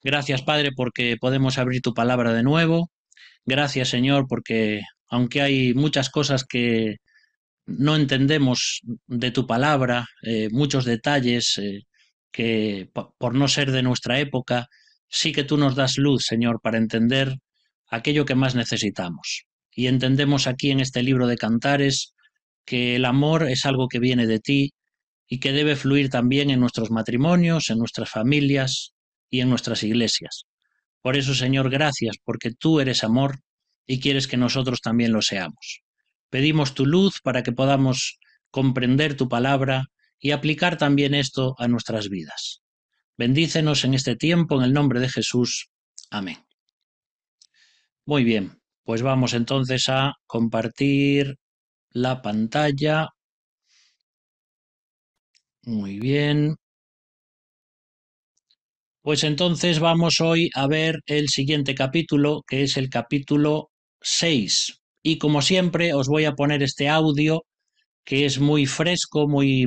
Gracias, Padre, porque podemos abrir tu palabra de nuevo. Gracias, Señor, porque aunque hay muchas cosas que no entendemos de tu palabra, muchos detalles que por no ser de nuestra época, sí que tú nos das luz, Señor, para entender aquello que más necesitamos. Y entendemos aquí en este libro de Cantares que el amor es algo que viene de ti y que debe fluir también en nuestros matrimonios, en nuestras familias y en nuestras iglesias. Por eso, Señor, gracias, porque tú eres amor y quieres que nosotros también lo seamos. Pedimos tu luz para que podamos comprender tu palabra y aplicar también esto a nuestras vidas. Bendícenos en este tiempo en el nombre de Jesús. Amén. Muy bien, pues vamos entonces a compartir la pantalla. Muy bien. Pues entonces vamos hoy a ver el siguiente capítulo, que es el capítulo 6. Y como siempre os voy a poner este audio que es muy fresco, muy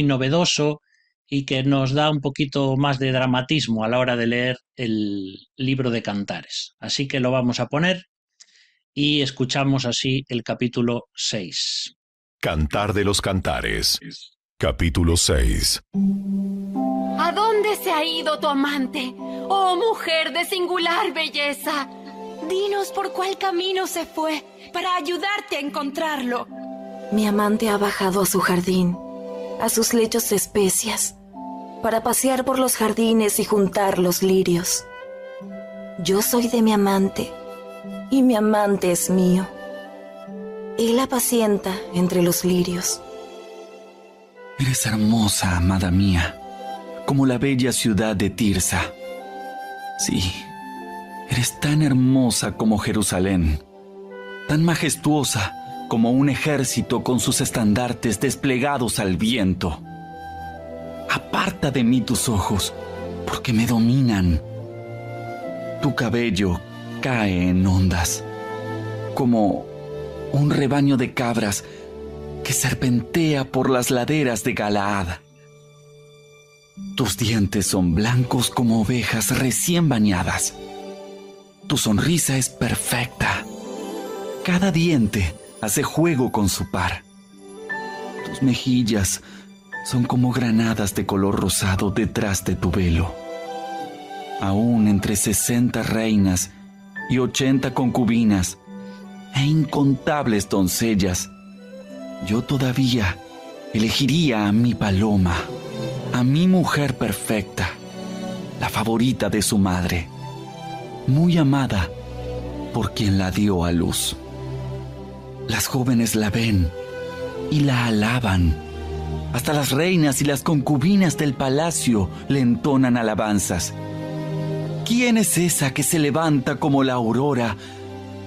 novedoso y que nos da un poquito más de dramatismo a la hora de leer el libro de Cantares. Así que lo vamos a poner y escuchamos así el capítulo 6. Cantar de los Cantares, capítulo 6. ¿A dónde se ha ido tu amante? Oh, mujer de singular belleza. Dinos por cuál camino se fue para ayudarte a encontrarlo. Mi amante ha bajado a su jardín, a sus lechos de especias, para pasear por los jardines y juntar los lirios. Yo soy de mi amante, y mi amante es mío. Él apacienta entre los lirios. Eres hermosa, amada mía, como la bella ciudad de Tirsa. Sí, eres tan hermosa como Jerusalén, tan majestuosa como un ejército con sus estandartes desplegados al viento. Aparta de mí tus ojos, porque me dominan. Tu cabello cae en ondas, como un rebaño de cabras que serpentea por las laderas de Galaad. Tus dientes son blancos como ovejas recién bañadas. Tu sonrisa es perfecta. Cada diente hace juego con su par. Tus mejillas son como granadas de color rosado detrás de tu velo. Aún entre 60 reinas y 80 concubinas e incontables doncellas, yo todavía elegiría a mi paloma, a mi mujer perfecta, la favorita de su madre, muy amada por quien la dio a luz. Las jóvenes la ven y la alaban. Hasta las reinas y las concubinas del palacio le entonan alabanzas. ¿Quién es esa que se levanta como la aurora,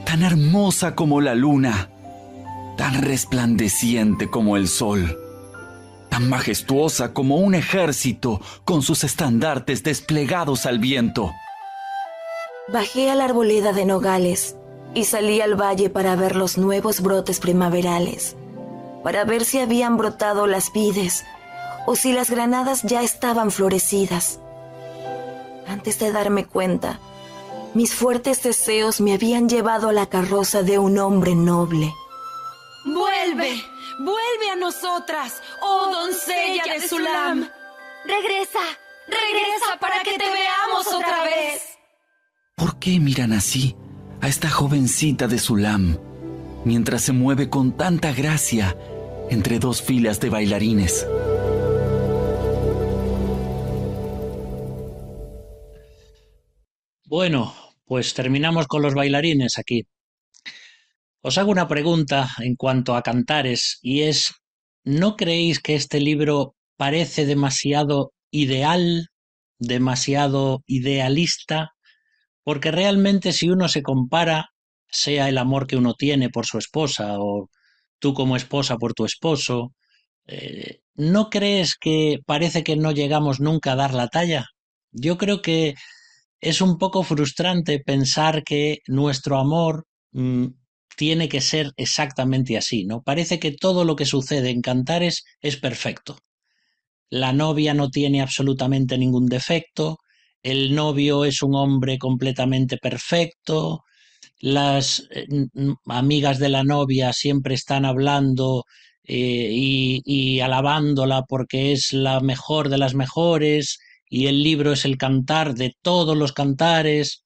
tan hermosa como la luna, tan resplandeciente como el sol, tan majestuosa como un ejército con sus estandartes desplegados al viento? Bajé a la arboleda de nogales y salí al valle para ver los nuevos brotes primaverales, para ver si habían brotado las vides o si las granadas ya estaban florecidas. Antes de darme cuenta, mis fuertes deseos me habían llevado a la carroza de un hombre noble. ¡Vuelve! ¡Vuelve a nosotras, oh doncella de Sulam! ¡Regresa! ¡Regresa para que te veamos otra vez! ¿Por qué miran así a esta jovencita de Sulam, mientras se mueve con tanta gracia entre dos filas de bailarines? Bueno, pues terminamos con los bailarines aquí. Os hago una pregunta en cuanto a Cantares y es, ¿no creéis que este libro parece demasiado ideal, demasiado idealista? Porque realmente si uno se compara, sea el amor que uno tiene por su esposa o tú como esposa por tu esposo, ¿no crees que parece que no llegamos nunca a dar la talla? Yo creo que es un poco frustrante pensar que nuestro amor tiene que ser exactamente así, ¿no? Parece que todo lo que sucede en Cantares es perfecto. La novia no tiene absolutamente ningún defecto, el novio es un hombre completamente perfecto, las amigas de la novia siempre están hablando y alabándola porque es la mejor de las mejores y el libro es el cantar de todos los cantares.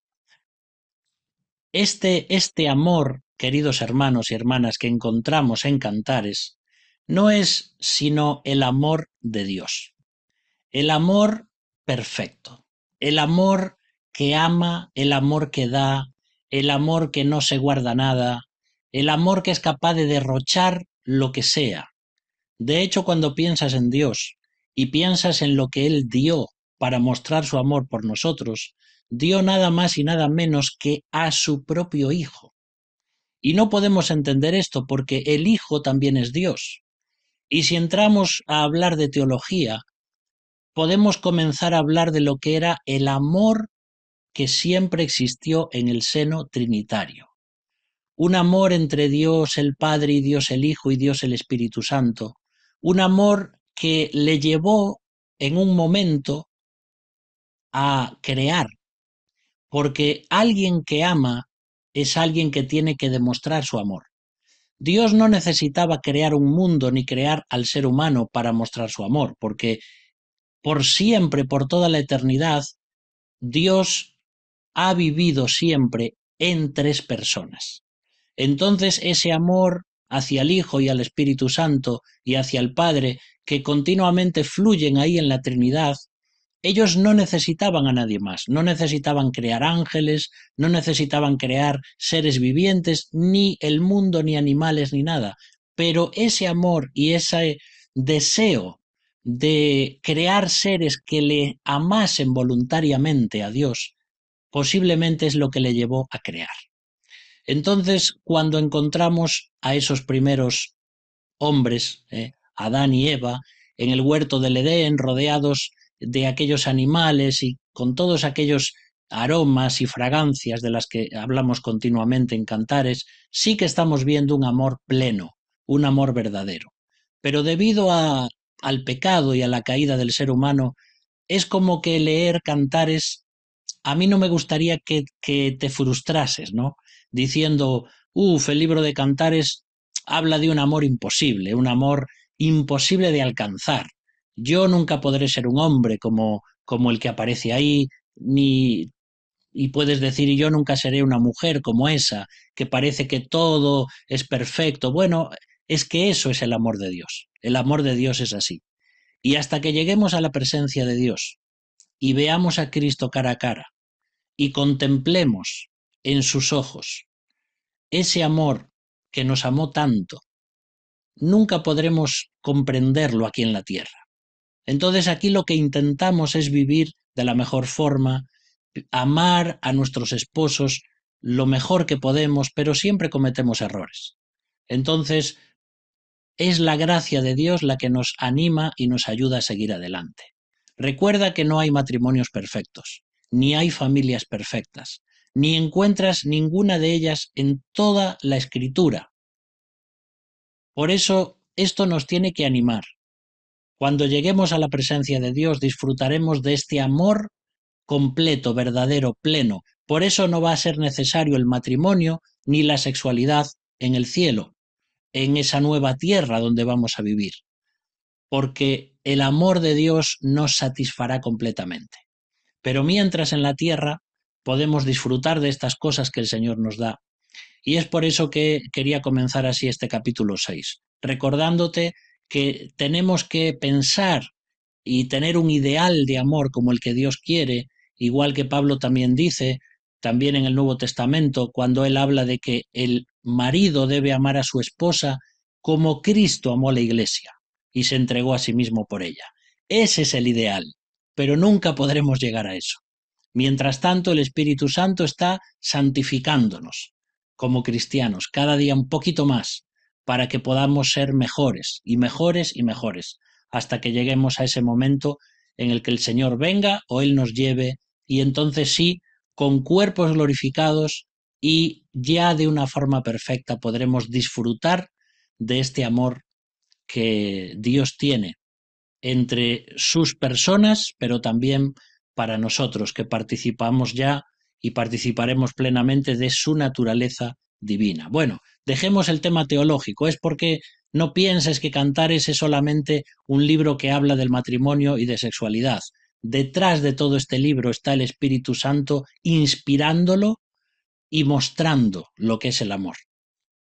Este amor, queridos hermanos y hermanas, que encontramos en Cantares, no es sino el amor de Dios, el amor perfecto, el amor que ama, el amor que da, el amor que no se guarda nada, el amor que es capaz de derrochar lo que sea. De hecho, cuando piensas en Dios y piensas en lo que Él dio para mostrar su amor por nosotros, dio nada más y nada menos que a su propio Hijo. Y no podemos entender esto porque el Hijo también es Dios. Y si entramos a hablar de teología, podemos comenzar a hablar de lo que era el amor que siempre existió en el seno trinitario. Un amor entre Dios el Padre y Dios el Hijo y Dios el Espíritu Santo. Un amor que le llevó en un momento a crear, porque alguien que ama es alguien que tiene que demostrar su amor. Dios no necesitaba crear un mundo ni crear al ser humano para mostrar su amor, porque por siempre, por toda la eternidad, Dios ha vivido siempre en tres personas. Entonces ese amor hacia el Hijo y al Espíritu Santo y hacia el Padre, que continuamente fluyen ahí en la Trinidad, ellos no necesitaban a nadie más, no necesitaban crear ángeles, no necesitaban crear seres vivientes, ni el mundo, ni animales, ni nada. Pero ese amor y ese deseo de crear seres que le amasen voluntariamente a Dios, posiblemente es lo que le llevó a crear. Entonces, cuando encontramos a esos primeros hombres, Adán y Eva, en el huerto del Edén, rodeados de aquellos animales y con todos aquellos aromas y fragancias de las que hablamos continuamente en Cantares, sí que estamos viendo un amor pleno, un amor verdadero. Pero debido al pecado y a la caída del ser humano, es como que leer Cantares, a mí no me gustaría que te frustrases, ¿no? Diciendo, el libro de Cantares habla de un amor imposible de alcanzar. Yo nunca podré ser un hombre como el que aparece ahí, ni, y puedes decir, yo nunca seré una mujer como esa, que parece que todo es perfecto. Bueno, es que eso es el amor de Dios. El amor de Dios es así. Y hasta que lleguemos a la presencia de Dios y veamos a Cristo cara a cara y contemplemos en sus ojos ese amor que nos amó tanto, nunca podremos comprenderlo aquí en la tierra. Entonces aquí lo que intentamos es vivir de la mejor forma, amar a nuestros esposos lo mejor que podemos, pero siempre cometemos errores. Entonces es la gracia de Dios la que nos anima y nos ayuda a seguir adelante. Recuerda que no hay matrimonios perfectos, ni hay familias perfectas, ni encuentras ninguna de ellas en toda la Escritura. Por eso esto nos tiene que animar. Cuando lleguemos a la presencia de Dios disfrutaremos de este amor completo, verdadero, pleno. Por eso no va a ser necesario el matrimonio ni la sexualidad en el cielo, en esa nueva tierra donde vamos a vivir, porque el amor de Dios nos satisfará completamente. Pero mientras en la tierra podemos disfrutar de estas cosas que el Señor nos da. Y es por eso que quería comenzar así este capítulo 6, recordándote que tenemos que pensar y tener un ideal de amor como el que Dios quiere, igual que Pablo también dice, también en el Nuevo Testamento, cuando él habla de que el marido debe amar a su esposa como Cristo amó a la iglesia y se entregó a sí mismo por ella. Ese es el ideal, pero nunca podremos llegar a eso. Mientras tanto, el Espíritu Santo está santificándonos como cristianos, cada día un poquito más, para que podamos ser mejores y mejores y mejores, hasta que lleguemos a ese momento en el que el Señor venga o Él nos lleve, y entonces sí, con cuerpos glorificados y ya de una forma perfecta podremos disfrutar de este amor que Dios tiene entre sus personas, pero también para nosotros, que participamos ya y participaremos plenamente de su naturaleza divina. Bueno, dejemos el tema teológico, es porque no pienses que Cantares es solamente un libro que habla del matrimonio y de sexualidad. Detrás de todo este libro está el Espíritu Santo inspirándolo y mostrando lo que es el amor.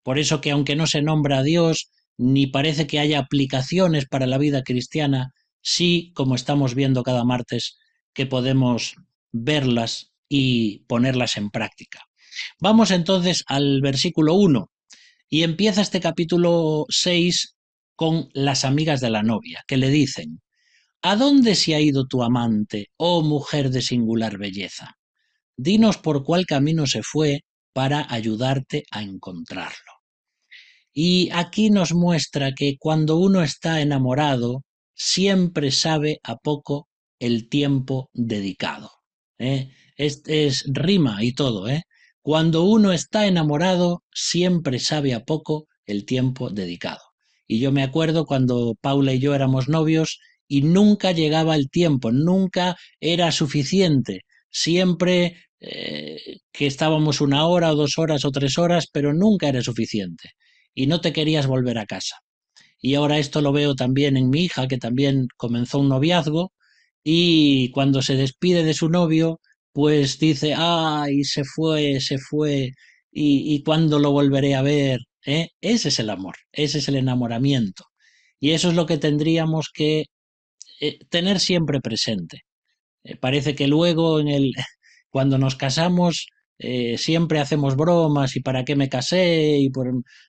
Por eso que aunque no se nombra a Dios, ni parece que haya aplicaciones para la vida cristiana, sí, como estamos viendo cada martes, que podemos verlas y ponerlas en práctica. Vamos entonces al versículo 1 y empieza este capítulo 6 con las amigas de la novia, que le dicen: ¿A dónde se ha ido tu amante, oh mujer de singular belleza? Dinos por cuál camino se fue para ayudarte a encontrarlo. Y aquí nos muestra que cuando uno está enamorado, siempre sabe a poco el tiempo dedicado. Es rima y todo. Cuando uno está enamorado, siempre sabe a poco el tiempo dedicado. Y yo me acuerdo cuando Paula y yo éramos novios y nunca llegaba el tiempo, nunca era suficiente. Siempre que estábamos 1 hora o 2 horas o 3 horas, pero nunca era suficiente. Y no te querías volver a casa. Y ahora esto lo veo también en mi hija, que también comenzó un noviazgo, y cuando se despide de su novio, pues dice: ay, se fue, y cuándo lo volveré a ver. Ese es el amor, ese es el enamoramiento. Y eso es lo que tendríamos que tener siempre presente. Parece que luego cuando nos casamos siempre hacemos bromas y para qué me casé y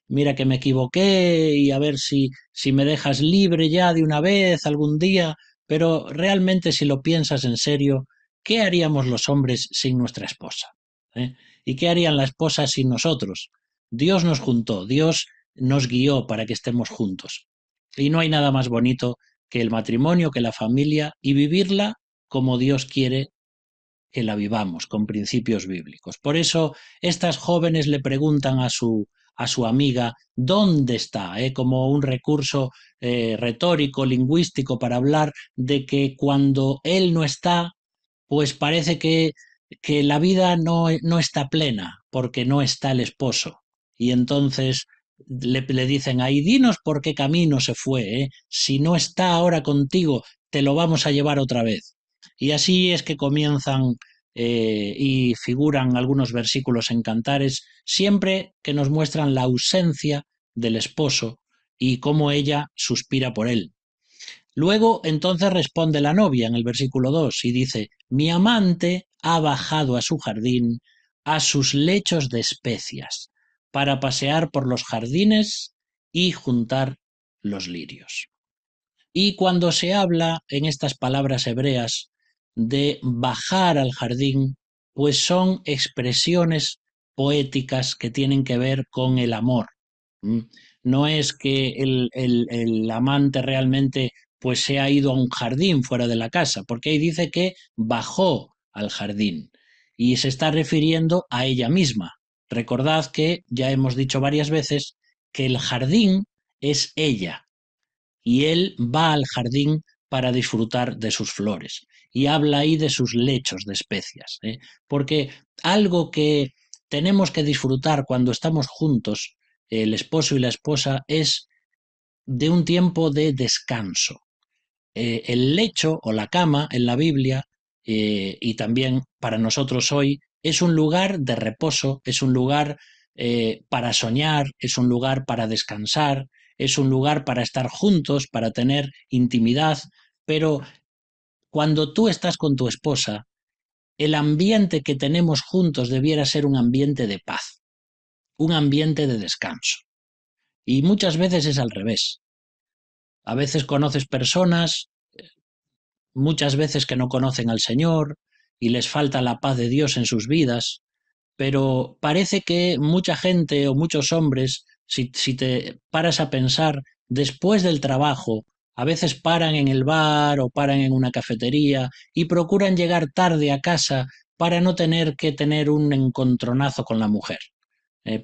mira que me equivoqué y a ver si me dejas libre ya de una vez algún día, pero realmente si lo piensas en serio, ¿qué haríamos los hombres sin nuestra esposa? ¿Y qué harían la esposa sin nosotros? Dios nos juntó, Dios nos guió para que estemos juntos. Y no hay nada más bonito que el matrimonio, que la familia, y vivirla como Dios quiere que la vivamos, con principios bíblicos. Por eso estas jóvenes le preguntan a su amiga dónde está, como un recurso retórico, lingüístico, para hablar de que cuando él no está, pues parece que la vida no está plena, porque no está el esposo. Y entonces le dicen ahí: dinos por qué camino se fue, si no está ahora contigo, te lo vamos a llevar otra vez. Y así es que comienzan y figuran algunos versículos en Cantares, siempre que nos muestran la ausencia del esposo y cómo ella suspira por él. Luego entonces responde la novia en el versículo 2 y dice: mi amante ha bajado a su jardín, a sus lechos de especias, para pasear por los jardines y juntar los lirios. Y cuando se habla en estas palabras hebreas de bajar al jardín, pues son expresiones poéticas que tienen que ver con el amor. No es que el amante realmente pues se ha ido a un jardín fuera de la casa, porque ahí dice que bajó al jardín y se está refiriendo a ella misma. Recordad que ya hemos dicho varias veces que el jardín es ella, y él va al jardín para disfrutar de sus flores. Y habla ahí de sus lechos de especias, porque algo que tenemos que disfrutar cuando estamos juntos, el esposo y la esposa, es de un tiempo de descanso. El lecho o la cama en la Biblia, y también para nosotros hoy, es un lugar de reposo, es un lugar para soñar, es un lugar para descansar, es un lugar para estar juntos, para tener intimidad, pero cuando tú estás con tu esposa, el ambiente que tenemos juntos debiera ser un ambiente de paz, un ambiente de descanso. Y muchas veces es al revés. A veces conoces personas, muchas veces que no conocen al Señor y les falta la paz de Dios en sus vidas, pero parece que mucha gente o muchos hombres, si te paras a pensar, después del trabajo, a veces paran en el bar o paran en una cafetería y procuran llegar tarde a casa para no tener que tener un encontronazo con la mujer.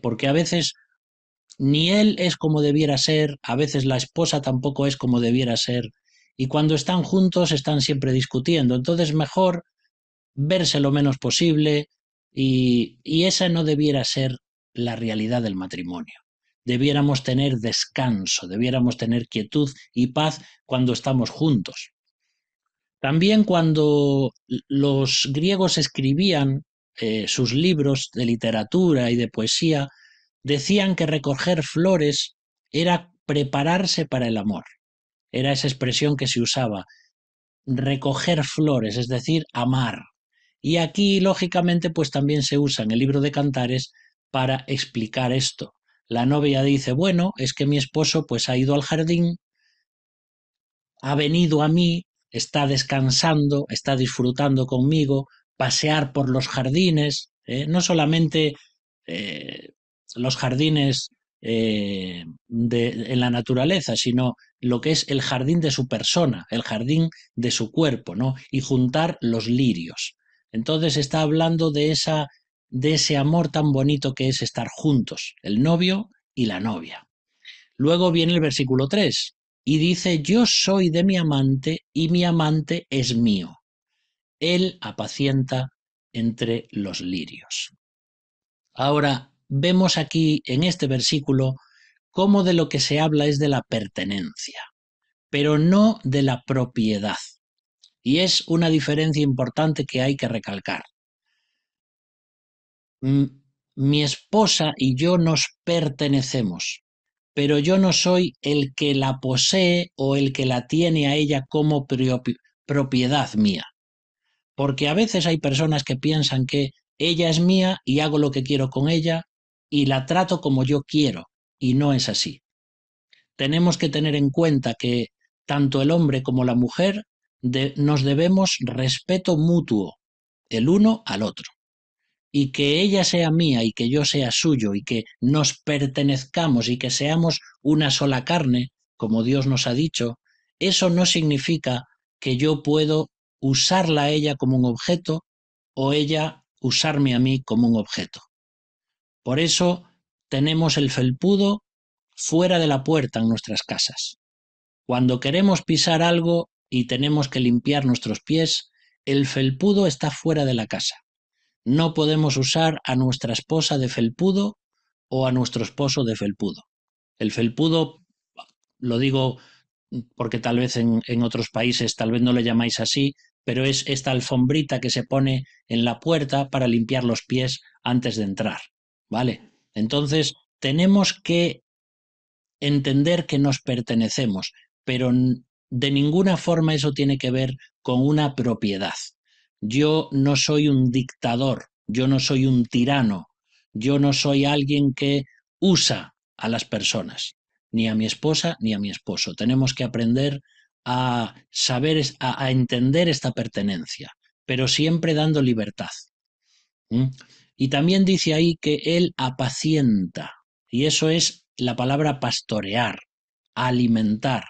Porque a veces ni él es como debiera ser, a veces la esposa tampoco es como debiera ser, y cuando están juntos están siempre discutiendo. Entonces mejor verse lo menos posible y esa no debiera ser la realidad del matrimonio. Debiéramos tener descanso, debiéramos tener quietud y paz cuando estamos juntos. También cuando los griegos escribían sus libros de literatura y de poesía, decían que recoger flores era prepararse para el amor. Era esa expresión que se usaba, recoger flores, es decir, amar. Y aquí, lógicamente, pues también se usa en el libro de Cantares para explicar esto. La novia dice, bueno, es que mi esposo pues ha ido al jardín, ha venido a mí, está descansando, está disfrutando conmigo, pasear por los jardines, no solamente eh, los jardines en la naturaleza, sino lo que es el jardín de su persona, el jardín de su cuerpo, ¿no? Y juntar los lirios. Entonces está hablando de ese amor tan bonito que es estar juntos, el novio y la novia. Luego viene el versículo 3 y dice, yo soy de mi amante y mi amante es mío. Él apacienta entre los lirios. Ahora, vemos aquí en este versículo cómo de lo que se habla es de la pertenencia, pero no de la propiedad. Y es una diferencia importante que hay que recalcar. Mi esposa y yo nos pertenecemos, pero yo no soy el que la posee o el que la tiene a ella como propiedad mía. Porque a veces hay personas que piensan que ella es mía y hago lo que quiero con ella y la trato como yo quiero, y no es así. Tenemos que tener en cuenta que tanto el hombre como la mujer nos debemos respeto mutuo, el uno al otro. Y que ella sea mía y que yo sea suyo y que nos pertenezcamos y que seamos una sola carne, como Dios nos ha dicho, eso no significa que yo puedo usarla a ella como un objeto o ella usarme a mí como un objeto. Por eso tenemos el felpudo fuera de la puerta en nuestras casas. Cuando queremos pisar algo y tenemos que limpiar nuestros pies, el felpudo está fuera de la casa. No podemos usar a nuestra esposa de felpudo o a nuestro esposo de felpudo. El felpudo, lo digo porque tal vez en otros países tal vez no le llamáis así, pero es esta alfombrita que se pone en la puerta para limpiar los pies antes de entrar, ¿vale? Entonces, tenemos que entender que nos pertenecemos, pero de ninguna forma eso tiene que ver con una propiedad. Yo no soy un dictador, yo no soy un tirano, yo no soy alguien que usa a las personas, ni a mi esposa ni a mi esposo. Tenemos que aprender a saber, a entender esta pertenencia, pero siempre dando libertad. Y también dice ahí que él apacienta, y eso es la palabra pastorear, alimentar,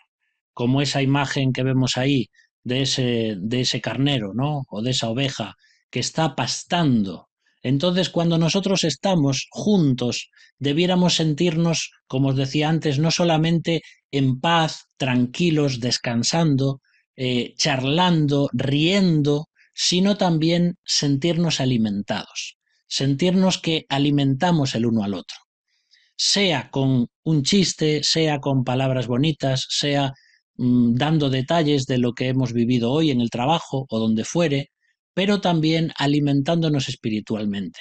como esa imagen que vemos ahí de ese carnero, ¿no? O de esa oveja que está pastando. Entonces, cuando nosotros estamos juntos, debiéramos sentirnos, como os decía antes, no solamente en paz, tranquilos, descansando, charlando, riendo, sino también sentirnos alimentados, sentirnos que alimentamos el uno al otro, sea con un chiste, sea con palabras bonitas, sea dando detalles de lo que hemos vivido hoy en el trabajo o donde fuere, pero también alimentándonos espiritualmente,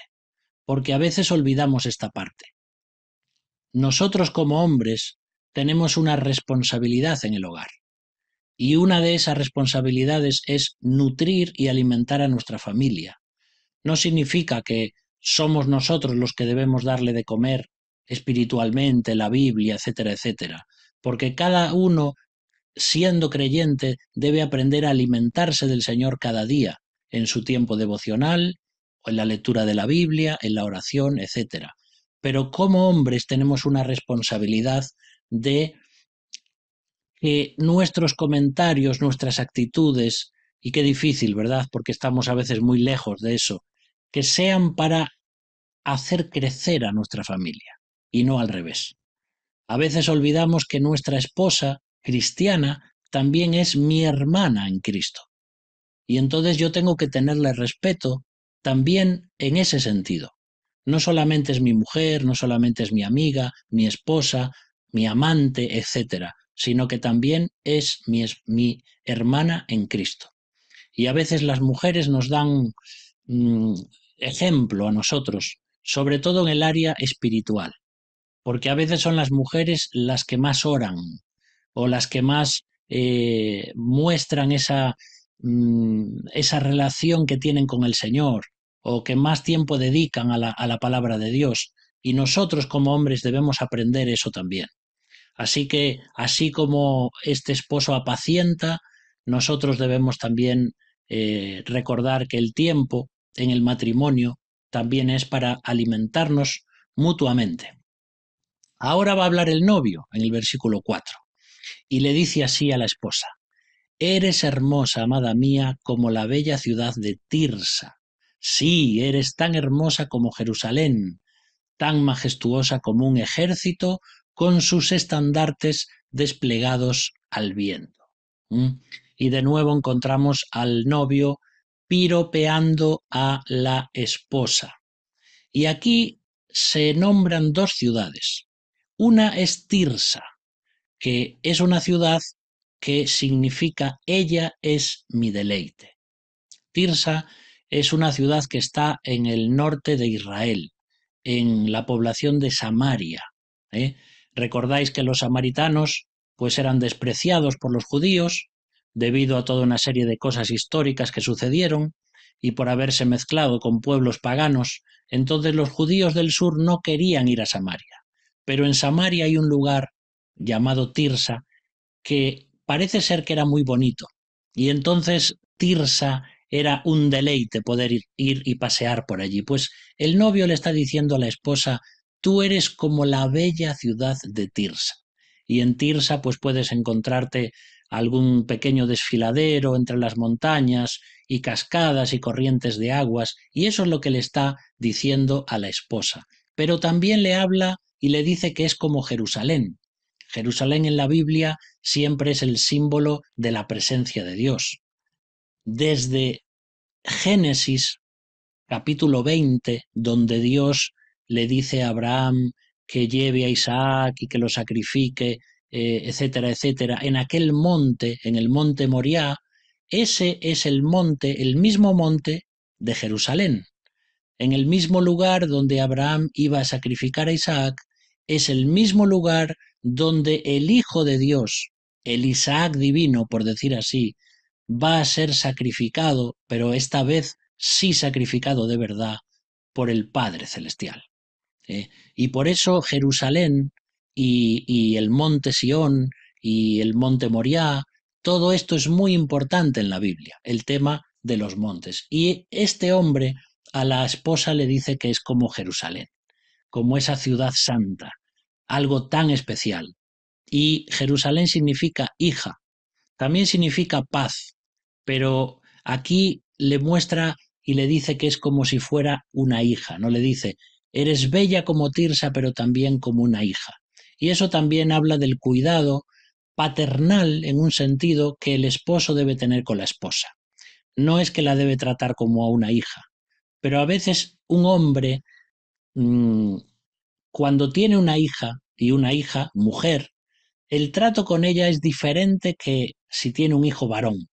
porque a veces olvidamos esta parte. Nosotros como hombres tenemos una responsabilidad en el hogar, y una de esas responsabilidades es nutrir y alimentar a nuestra familia. No significa que somos nosotros los que debemos darle de comer espiritualmente, la Biblia, etcétera, etcétera, porque cada uno, siendo creyente, debe aprender a alimentarse del Señor cada día, en su tiempo devocional, o en la lectura de la Biblia, en la oración, etcétera. Pero como hombres tenemos una responsabilidad de que nuestros comentarios, nuestras actitudes, y qué difícil, ¿verdad? Porque estamos a veces muy lejos de eso, que sean para hacer crecer a nuestra familia y no al revés. A veces olvidamos que nuestra esposa cristiana también es mi hermana en Cristo Y entonces yo tengo que tenerle respeto también en ese sentido. No solamente es mi mujer, no solamente es mi amiga, mi esposa, mi amante, etcétera, sino que también es mi hermana en Cristo. Y a veces las mujeres nos dan mm, ejemplo a nosotros, sobre todo en el área espiritual, porque a veces son las mujeres las que más oran o las que más muestran esa relación que tienen con el Señor o que más tiempo dedican a la palabra de Dios. Y nosotros como hombres debemos aprender eso también. Así que, así como este esposo apacienta, nosotros debemos también recordar que el tiempo en el matrimonio también es para alimentarnos mutuamente. Ahora va a hablar el novio en el versículo 4 y le dice así a la esposa: Eres hermosa, amada mía, como la bella ciudad de Tirsa. Sí, eres tan hermosa como Jerusalén, tan majestuosa como un ejército con sus estandartes desplegados al viento. Y de nuevo encontramos al novio piropeando a la esposa. Y aquí se nombran dos ciudades. Una es Tirsa, que es una ciudad que significa ella es mi deleite. Tirsa es una ciudad que está en el norte de Israel, en la población de Samaria. Recordáis que los samaritanos pues eran despreciados por los judíos debido a toda una serie de cosas históricas que sucedieron y por haberse mezclado con pueblos paganos. Entonces los judíos del sur no querían ir a Samaria. Pero en Samaria hay un lugar llamado Tirsa que parece ser que era muy bonito. Y entonces Tirsa era un deleite poder ir y pasear por allí. Pues el novio le está diciendo a la esposa: tú eres como la bella ciudad de Tirsa. Y en Tirsa pues puedes encontrarte algún pequeño desfiladero entre las montañas y cascadas y corrientes de aguas, y eso es lo que le está diciendo a la esposa. Pero también le habla y le dice que es como Jerusalén. Jerusalén en la Biblia siempre es el símbolo de la presencia de Dios. Desde Génesis capítulo 20, donde Dios le dice a Abraham que lleve a Isaac y que lo sacrifique, etcétera, etcétera, en aquel monte, en el monte Moriah, ese es el monte, el mismo monte de Jerusalén. En el mismo lugar donde Abraham iba a sacrificar a Isaac, es el mismo lugar donde el Hijo de Dios, el Isaac divino, por decir así, va a ser sacrificado, pero esta vez sí sacrificado de verdad por el Padre Celestial. Y por eso Jerusalén y el monte Sión y el monte Moriah, todo esto es muy importante en la Biblia, el tema de los montes. Y este hombre a la esposa le dice que es como Jerusalén, como esa ciudad santa, algo tan especial. Y Jerusalén significa hija, también significa paz, pero aquí le muestra y le dice que es como si fuera una hija, no le dice eres bella como Tirsa, pero también como una hija. Y eso también habla del cuidado paternal en un sentido que el esposo debe tener con la esposa. No es que la debe tratar como a una hija, pero a veces un hombre, cuando tiene una hija y una hija, mujer, el trato con ella es diferente que si tiene un hijo varón.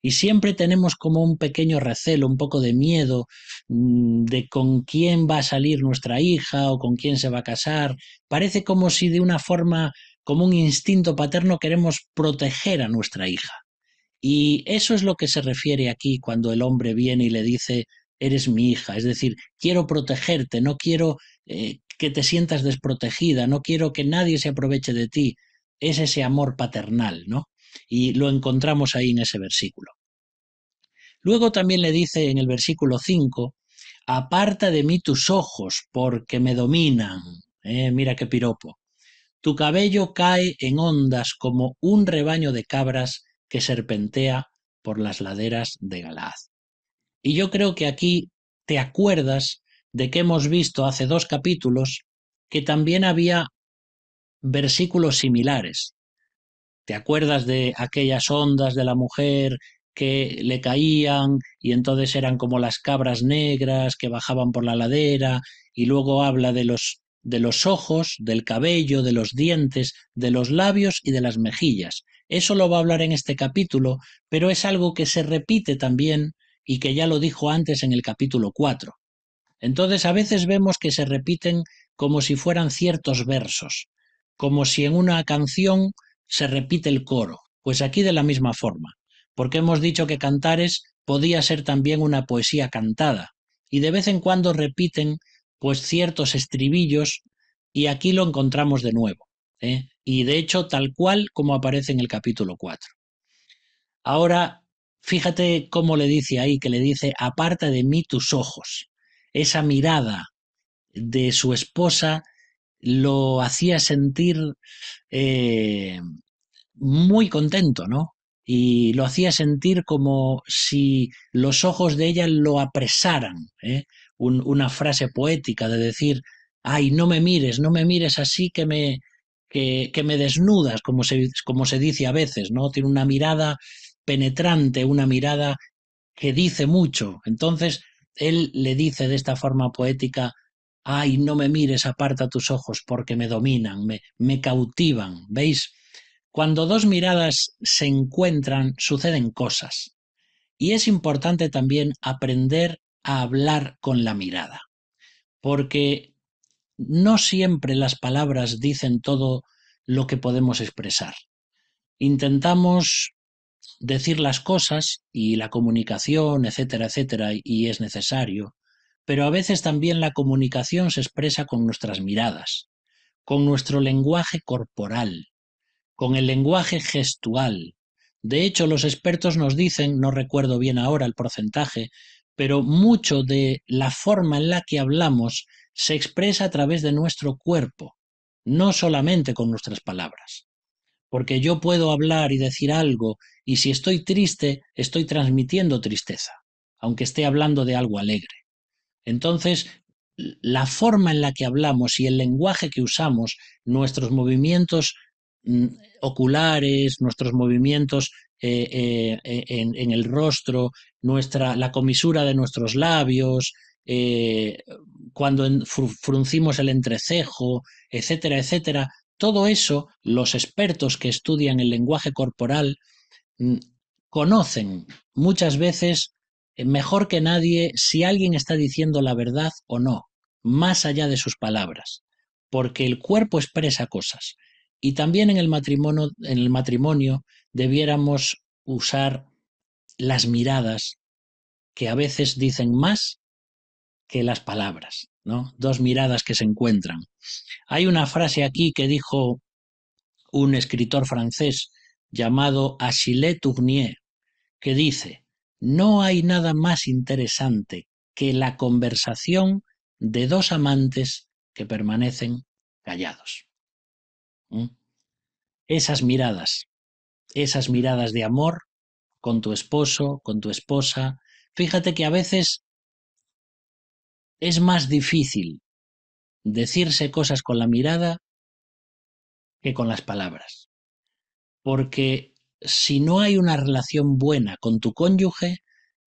Y siempre tenemos como un pequeño recelo, un poco de miedo de con quién va a salir nuestra hija o con quién se va a casar. Parece como si de una forma, como un instinto paterno, queremos proteger a nuestra hija. Y eso es lo que se refiere aquí cuando el hombre viene y le dice, eres mi hija, es decir, quiero protegerte, no quiero que te sientas desprotegida, no quiero que nadie se aproveche de ti. Es ese amor paternal, ¿no? Y lo encontramos ahí en ese versículo. Luego también le dice en el versículo 5, aparta de mí tus ojos porque me dominan. Mira qué piropo. Tu cabello cae en ondas como un rebaño de cabras que serpentea por las laderas de Galaad. Y yo creo que aquí te acuerdas de que hemos visto hace 2 capítulos que también había versículos similares. ¿Te acuerdas de aquellas ondas de la mujer que le caían y entonces eran como las cabras negras que bajaban por la ladera, y luego habla de los ojos, del cabello, de los dientes, de los labios y de las mejillas. Eso lo va a hablar en este capítulo, pero es algo que se repite también y que ya lo dijo antes en el capítulo 4. Entonces a veces vemos que se repiten como si fueran ciertos versos, como si en una canción se repite el coro. Pues aquí de la misma forma, porque hemos dicho que Cantares podía ser también una poesía cantada, y de vez en cuando repiten pues ciertos estribillos, y aquí lo encontramos de nuevo, ¿eh? Y de hecho tal cual como aparece en el capítulo 4. Ahora, fíjate cómo le dice ahí, que le dice, aparta de mí tus ojos. Esa mirada de su esposa lo hacía sentir eh, muy contento, ¿no? Y lo hacía sentir como si los ojos de ella lo apresaran, ¿eh? Una frase poética de decir, ay, no me mires, no me mires así que me desnudas, como se dice a veces, ¿no? Tiene una mirada penetrante, una mirada que dice mucho. Entonces, él le dice de esta forma poética, ay, no me mires, aparta tus ojos porque me dominan, me cautivan. ¿Veis? Cuando dos miradas se encuentran, suceden cosas. Y es importante también aprender a hablar con la mirada, porque no siempre las palabras dicen todo lo que podemos expresar. Intentamos decir las cosas y la comunicación, etcétera, etcétera, y es necesario, pero a veces también la comunicación se expresa con nuestras miradas, con nuestro lenguaje corporal, con el lenguaje gestual. De hecho, los expertos nos dicen, no recuerdo bien ahora el porcentaje, pero mucho de la forma en la que hablamos se expresa a través de nuestro cuerpo, no solamente con nuestras palabras. Porque yo puedo hablar y decir algo, y si estoy triste, estoy transmitiendo tristeza, aunque esté hablando de algo alegre. Entonces, la forma en la que hablamos y el lenguaje que usamos, nuestros movimientos oculares, nuestros movimientos en el rostro, la comisura de nuestros labios, cuando fruncimos el entrecejo, etcétera, etcétera, todo eso los expertos que estudian el lenguaje corporal conocen muchas veces mejor que nadie si alguien está diciendo la verdad o no, más allá de sus palabras, porque el cuerpo expresa cosas. Y también en el matrimonio debiéramos usar las miradas, que a veces dicen más que las palabras, ¿no? Dos miradas que se encuentran. Hay una frase aquí que dijo un escritor francés llamado Achille Tournier, que dice, no hay nada más interesante que la conversación de dos amantes que permanecen callados. Esas miradas de amor con tu esposo, con tu esposa, fíjate que a veces es más difícil decirse cosas con la mirada que con las palabras. Porque si no hay una relación buena con tu cónyuge,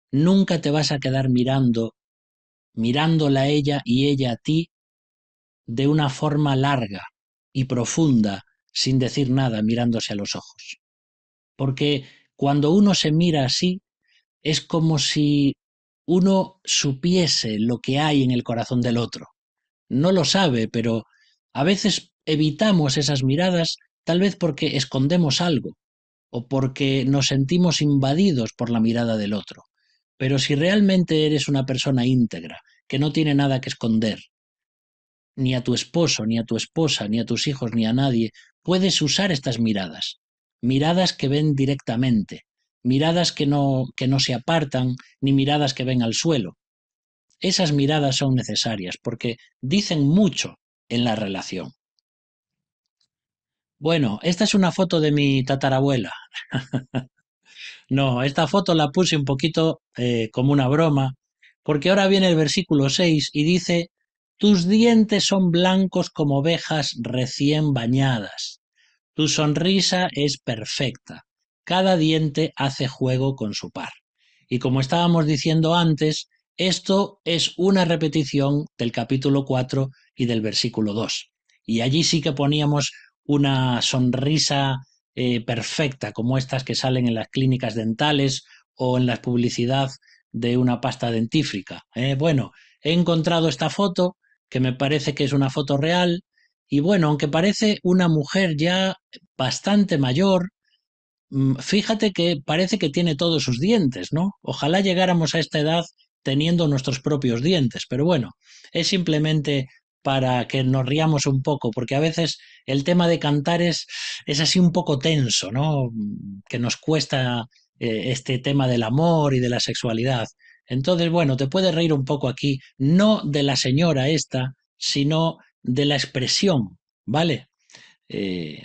nunca te vas a quedar mirándola a ella y ella a ti de una forma larga y profunda, sin decir nada, mirándose a los ojos. Porque cuando uno se mira así, es como si uno supiese lo que hay en el corazón del otro. No lo sabe, pero a veces evitamos esas miradas, tal vez porque escondemos algo o porque nos sentimos invadidos por la mirada del otro. Pero si realmente eres una persona íntegra, que no tiene nada que esconder, ni a tu esposo, ni a tu esposa, ni a tus hijos, ni a nadie, puedes usar estas miradas. Miradas que ven directamente, miradas que no se apartan, ni miradas que ven al suelo. Esas miradas son necesarias porque dicen mucho en la relación. Bueno, esta es una foto de mi tatarabuela. No, esta foto la puse un poquito como una broma, porque ahora viene el versículo 6 y dice, tus dientes son blancos como ovejas recién bañadas, tu sonrisa es perfecta, cada diente hace juego con su par. Y como estábamos diciendo antes, esto es una repetición del capítulo 4 y del versículo 2. Y allí sí que poníamos una sonrisa perfecta, como estas que salen en las clínicas dentales o en la publicidad de una pasta dentífrica. Bueno, he encontrado esta foto que me parece que es una foto real y bueno, aunque parece una mujer ya bastante mayor, fíjate que parece que tiene todos sus dientes, ¿no? Ojalá llegáramos a esta edad teniendo nuestros propios dientes, pero bueno, es simplemente para que nos riamos un poco, porque a veces el tema de cantar es así un poco tenso, ¿no? Que nos cuesta este tema del amor y de la sexualidad. Entonces, bueno, te puedes reír un poco aquí, no de la señora esta, sino de la expresión, ¿vale?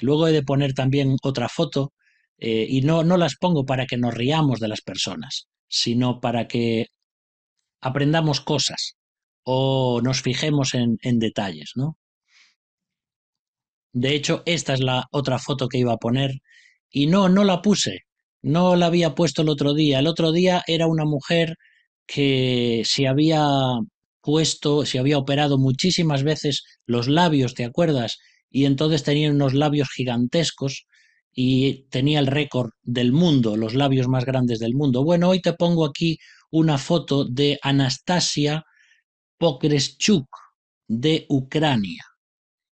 Luego he de poner también otra foto y no las pongo para que nos riamos de las personas, sino para que aprendamos cosas o nos fijemos en detalles, ¿no? De hecho, esta es la otra foto que iba a poner y no la puse, no la había puesto el otro día. El otro día era una mujer que se había operado muchísimas veces los labios, ¿te acuerdas? Y entonces tenía unos labios gigantescos y tenía el récord del mundo, los labios más grandes del mundo. Bueno, hoy te pongo aquí una foto de Anastasia Pokreschuk de Ucrania.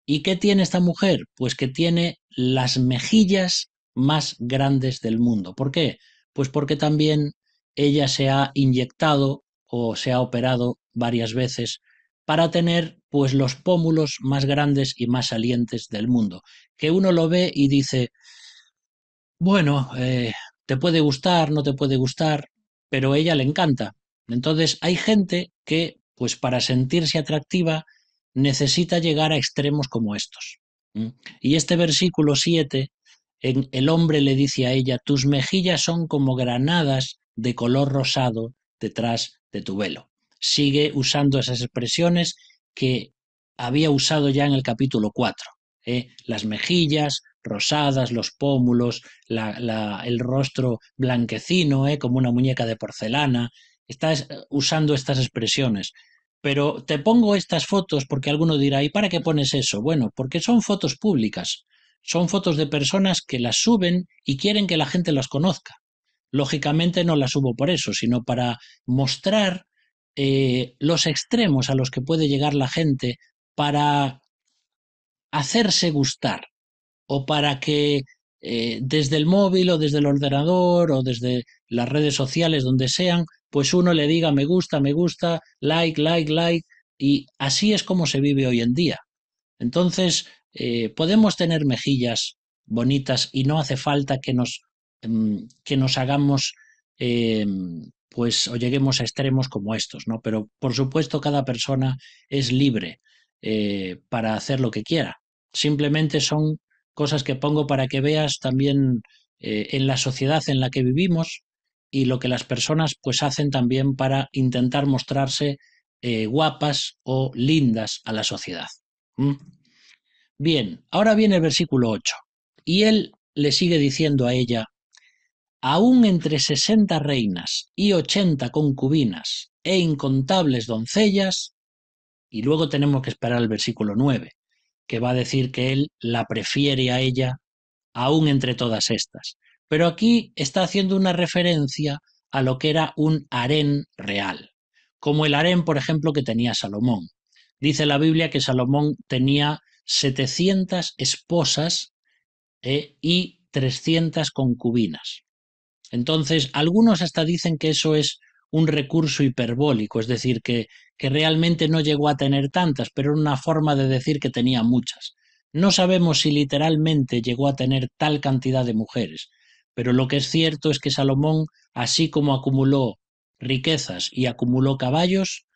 ¿Y qué tiene esta mujer? Pues que tiene las mejillas más grandes del mundo. ¿Por qué? Pues porque también ella se ha inyectado o se ha operado varias veces para tener pues los pómulos más grandes y más salientes del mundo. Que uno lo ve y dice, bueno, te puede gustar, no te puede gustar, pero a ella le encanta. Entonces hay gente que, pues para sentirse atractiva, necesita llegar a extremos como estos. ¿Mm? Y este versículo 7, el hombre le dice a ella, tus mejillas son como granadas de color rosado detrás de tu velo. Sigue usando esas expresiones que había usado ya en el capítulo 4. Las mejillas rosadas, los pómulos, el rostro blanquecino, como una muñeca de porcelana. Estás usando estas expresiones. Pero te pongo estas fotos porque alguno dirá, ¿y para qué pones eso? Bueno, porque son fotos públicas, son fotos de personas que las suben y quieren que la gente las conozca. Lógicamente no las subo por eso, sino para mostrar los extremos a los que puede llegar la gente para hacerse gustar o para que desde el móvil o desde el ordenador o desde las redes sociales, donde sean, pues uno le diga me gusta, like, like, like, y así es como se vive hoy en día. Entonces, podemos tener mejillas bonitas y no hace falta que nos hagamos, pues, o lleguemos a extremos como estos, ¿no? Pero, por supuesto, cada persona es libre para hacer lo que quiera. Simplemente son cosas que pongo para que veas también en la sociedad en la que vivimos y lo que las personas pues hacen también para intentar mostrarse guapas o lindas a la sociedad. ¿Mm? Bien, ahora viene el versículo 8 y él le sigue diciendo a ella, aún entre 60 reinas y 80 concubinas e incontables doncellas, y luego tenemos que esperar el versículo 9, que va a decir que él la prefiere a ella aún entre todas estas. Pero aquí está haciendo una referencia a lo que era un harén real, como el harén, por ejemplo, que tenía Salomón. Dice la Biblia que Salomón tenía 700 esposas y 300 concubinas. Entonces, algunos hasta dicen que eso es un recurso hiperbólico, es decir, que realmente no llegó a tener tantas, pero era una forma de decir que tenía muchas. No sabemos si literalmente llegó a tener tal cantidad de mujeres, pero lo que es cierto es que Salomón, así como acumuló riquezas y acumuló caballos,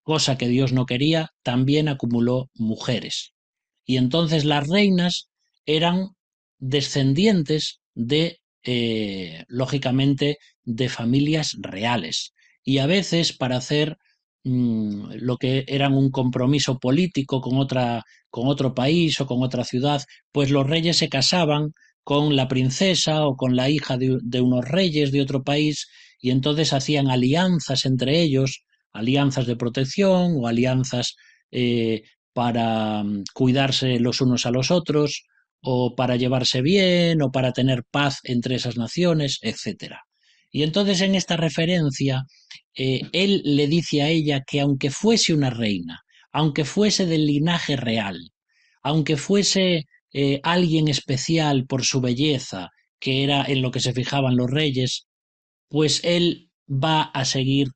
cosa que Dios no quería, también acumuló mujeres. Y entonces las reinas eran descendientes de, lógicamente, de familias reales. Y a veces para hacer lo que eran un compromiso político con otro país o con otra ciudad, pues los reyes se casaban con la princesa o con la hija de unos reyes de otro país, y entonces hacían alianzas entre ellos, alianzas de protección o alianzas para cuidarse los unos a los otros, o para llevarse bien, o para tener paz entre esas naciones, etcétera. Y entonces en esta referencia, él le dice a ella que aunque fuese una reina, aunque fuese del linaje real, aunque fuese alguien especial por su belleza, que era en lo que se fijaban los reyes, pues él va a seguir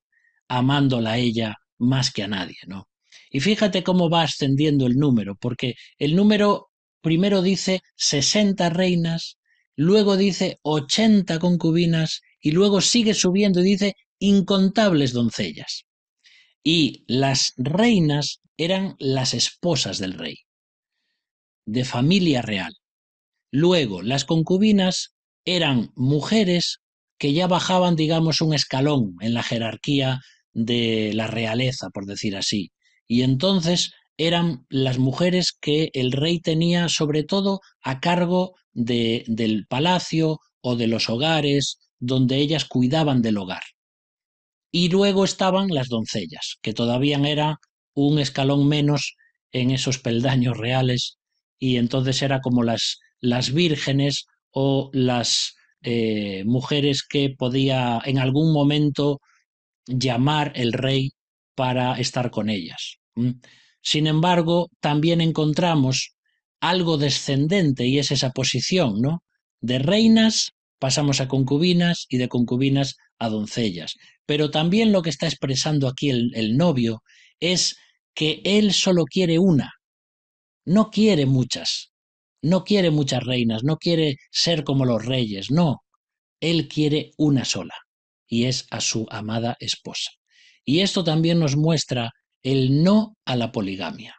amándola a ella más que a nadie, ¿no? Y fíjate cómo va ascendiendo el número, porque el número primero dice 60 reinas, luego dice 80 concubinas, y luego sigue subiendo y dice incontables doncellas. Y las reinas eran las esposas del rey, de familia real. Luego, las concubinas eran mujeres que ya bajaban, digamos, un escalón en la jerarquía de la realeza, por decir así. Y entonces eran las mujeres que el rey tenía sobre todo a cargo del palacio o de los hogares, donde ellas cuidaban del hogar. Y luego estaban las doncellas, que todavía era un escalón menos en esos peldaños reales, y entonces era como las vírgenes o las mujeres que podía en algún momento llamar el rey para estar con ellas. Sin embargo, también encontramos algo descendente, y es esa posición, ¿no? De reinas pasamos a concubinas y de concubinas a doncellas. Pero también lo que está expresando aquí el novio es que él solo quiere una, no quiere muchas, no quiere muchas reinas, no quiere ser como los reyes, no, él quiere una sola, y es a su amada esposa. Y esto también nos muestra el no a la poligamia.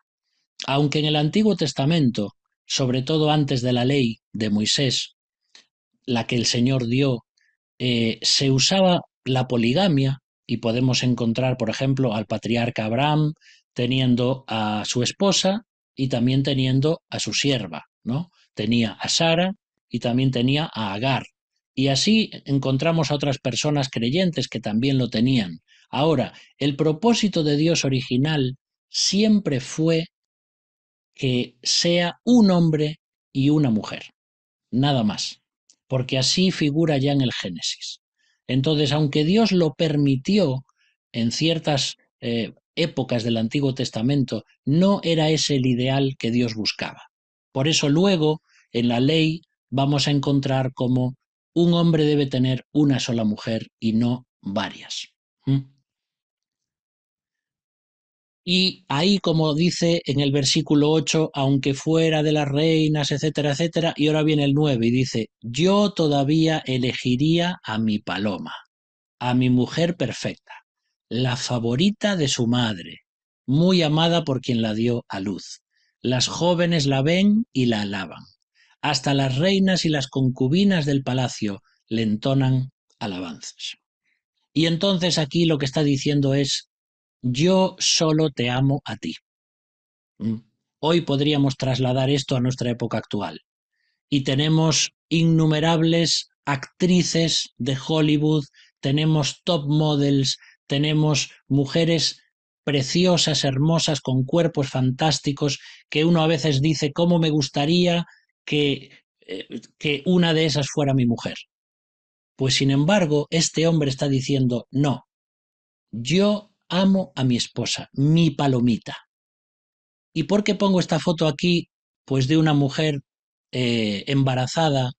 Aunque en el Antiguo Testamento, sobre todo antes de la ley de Moisés, la que el Señor dio, se usaba la poligamia, y podemos encontrar, por ejemplo, al patriarca Abraham teniendo a su esposa y también teniendo a su sierva, ¿no? Tenía a Sara y también tenía a Agar. Y así encontramos a otras personas creyentes que también lo tenían. Ahora, el propósito de Dios original siempre fue que sea un hombre y una mujer, nada más, porque así figura ya en el Génesis. Entonces, aunque Dios lo permitió en ciertas épocas del Antiguo Testamento, no era ese el ideal que Dios buscaba. Por eso luego, en la ley, vamos a encontrar como un hombre debe tener una sola mujer y no varias. Y ahí, como dice en el versículo 8, aunque fuera de las reinas, etcétera, etcétera, y ahora viene el 9 y dice, yo todavía elegiría a mi paloma, a mi mujer perfecta, la favorita de su madre, muy amada por quien la dio a luz. Las jóvenes la ven y la alaban. Hasta las reinas y las concubinas del palacio le entonan alabanzas. Y entonces aquí lo que está diciendo es, yo solo te amo a ti. Hoy podríamos trasladar esto a nuestra época actual. Y tenemos innumerables actrices de Hollywood, tenemos top models, tenemos mujeres preciosas, hermosas, con cuerpos fantásticos, que uno a veces dice, ¿cómo me gustaría que una de esas fuera mi mujer? Pues sin embargo, este hombre está diciendo, no, yo amo a mi esposa, mi palomita. ¿Y por qué pongo esta foto aquí? Pues de una mujer embarazada,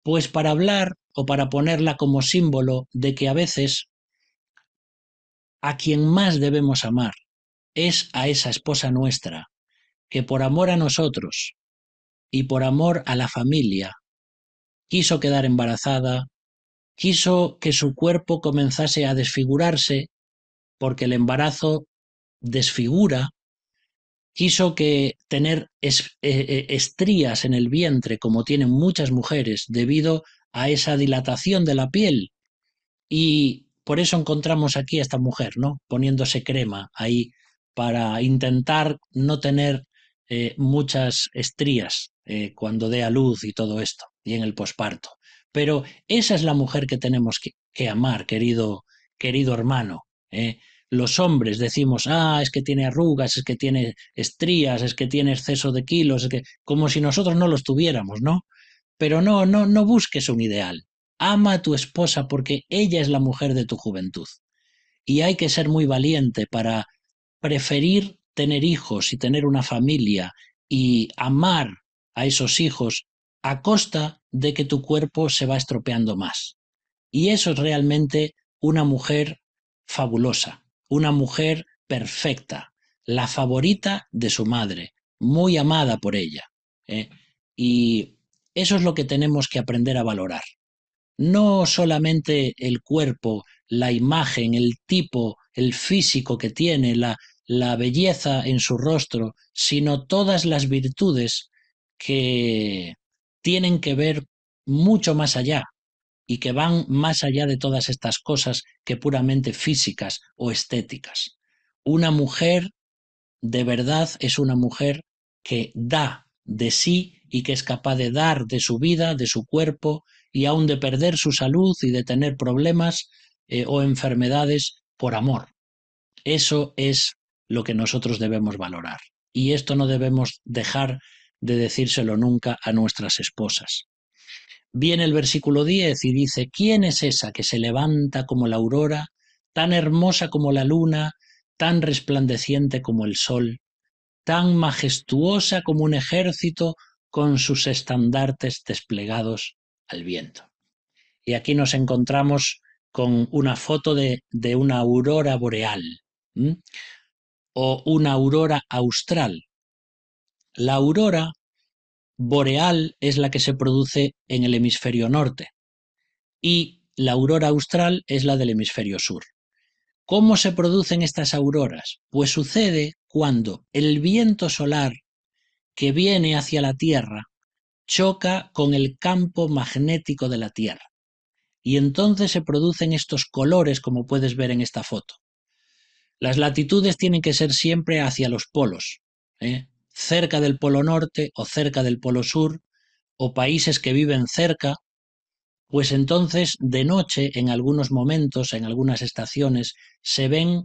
pues para hablar o para ponerla como símbolo de que a veces a quien más debemos amar es a esa esposa nuestra, que por amor a nosotros y por amor a la familia quiso quedar embarazada, quiso que su cuerpo comenzase a desfigurarse, porque el embarazo desfigura, quiso que tener estrías en el vientre, como tienen muchas mujeres, debido a esa dilatación de la piel. Y por eso encontramos aquí a esta mujer, ¿no? Poniéndose crema ahí para intentar no tener muchas estrías cuando dé a luz y todo esto, y en el posparto. Pero esa es la mujer que tenemos que amar, querido hermano. Los hombres decimos, es que tiene arrugas, es que tiene estrías, es que tiene exceso de kilos, es que, como si nosotros no los tuviéramos, ¿no? Pero no busques un ideal. Ama a tu esposa porque ella es la mujer de tu juventud. Y hay que ser muy valiente para preferir tener hijos y tener una familia y amar a esos hijos a costa de que tu cuerpo se va estropeando más. Y eso es realmente una mujer fabulosa, una mujer perfecta, la favorita de su madre, muy amada por ella. ¿eh? Y eso es lo que tenemos que aprender a valorar. No solamente el cuerpo, la imagen, el tipo, el físico que tiene, la belleza en su rostro, sino todas las virtudes que tienen que ver mucho más allá y que van más allá de todas estas cosas que puramente físicas o estéticas. Una mujer de verdad es una mujer que da de sí y que es capaz de dar de su vida, de su cuerpo y aun de perder su salud y de tener problemas o enfermedades por amor. Eso es lo que nosotros debemos valorar. Y esto no debemos dejar de decírselo nunca a nuestras esposas. Viene el versículo 10 y dice, ¿quién es esa que se levanta como la aurora, tan hermosa como la luna, tan resplandeciente como el sol, tan majestuosa como un ejército con sus estandartes desplegados al viento? Y aquí nos encontramos con una foto de una aurora boreal, ¿m? O una aurora austral. La aurora boreal es la que se produce en el hemisferio norte y la aurora austral es la del hemisferio sur. ¿Cómo se producen estas auroras? Pues sucede cuando el viento solar que viene hacia la Tierra choca con el campo magnético de la Tierra. Y entonces se producen estos colores, como puedes ver en esta foto. Las latitudes tienen que ser siempre hacia los polos, cerca del polo norte o cerca del polo sur, o países que viven cerca, pues entonces de noche, en algunos momentos, en algunas estaciones, se ven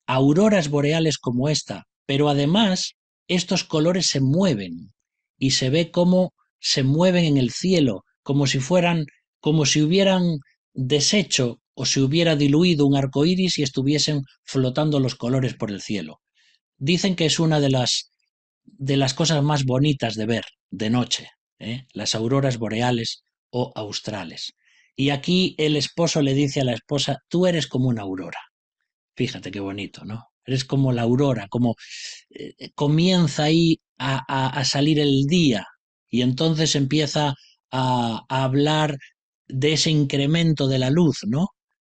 auroras boreales como esta, pero además estos colores se mueven y se ve cómo se mueven en el cielo, como si hubieran deshecho o se hubiera diluido un arco iris y estuviesen flotando los colores por el cielo. Dicen que es una de las cosas más bonitas de ver de noche, las auroras boreales o australes. Y aquí el esposo le dice a la esposa, tú eres como una aurora. Fíjate qué bonito, ¿no? Eres como la aurora, como comienza ahí a salir el día y entonces empieza a hablar de ese incremento de la luz, ¿no?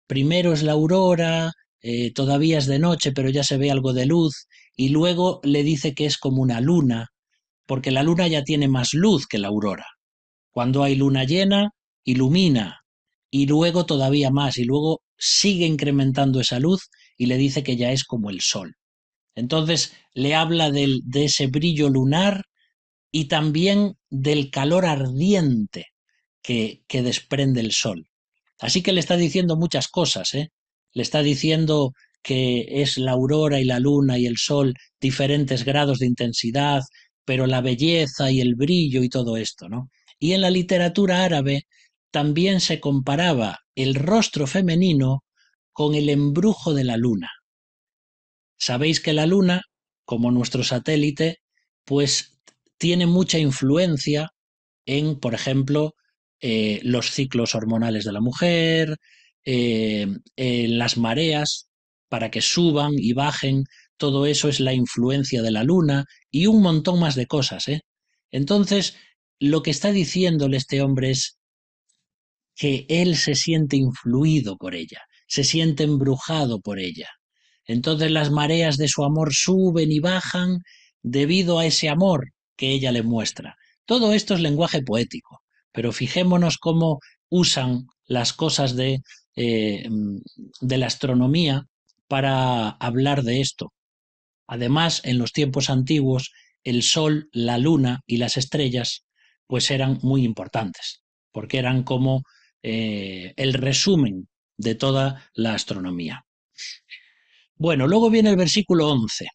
Primero es la aurora, todavía es de noche, pero ya se ve algo de luz, y luego le dice que es como una luna, porque la luna ya tiene más luz que la aurora. Cuando hay luna llena, ilumina, y luego todavía más, y luego sigue incrementando esa luz y le dice que ya es como el sol. Entonces le habla de ese brillo lunar y también del calor ardiente que desprende el sol. Así que le está diciendo muchas cosas, ¿eh? Le está diciendo que es la aurora y la luna y el sol diferentes grados de intensidad, pero la belleza y el brillo y todo esto, ¿no? Y en la literatura árabe también se comparaba el rostro femenino con el embrujo de la luna. Sabéis que la luna, como nuestro satélite, pues tiene mucha influencia en, por ejemplo, los ciclos hormonales de la mujer, en las mareas, para que suban y bajen, todo eso es la influencia de la luna y un montón más de cosas, ¿eh? Entonces, lo que está diciéndole este hombre es que él se siente influido por ella, se siente embrujado por ella. Entonces las mareas de su amor suben y bajan debido a ese amor que ella le muestra. Todo esto es lenguaje poético, pero fijémonos cómo usan las cosas de la astronomía para hablar de esto. Además, en los tiempos antiguos, el sol, la luna y las estrellas pues eran muy importantes, porque eran como el resumen de toda la astronomía. Bueno, luego viene el versículo 11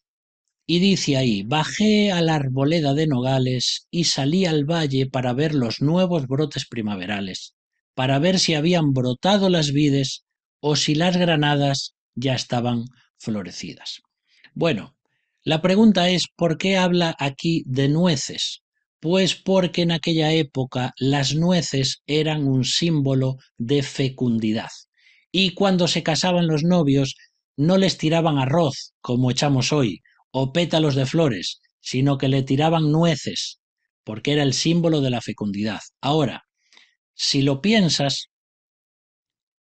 y dice ahí: bajé a la arboleda de nogales y salí al valle para ver los nuevos brotes primaverales, para ver si habían brotado las vides o si las granadas ya estaban florecidas. Bueno, la pregunta es, ¿por qué habla aquí de nueces? Pues porque en aquella época las nueces eran un símbolo de fecundidad. Y cuando se casaban los novios, no les tiraban arroz, como echamos hoy, o pétalos de flores, sino que le tiraban nueces, porque era el símbolo de la fecundidad. Ahora, si lo piensas,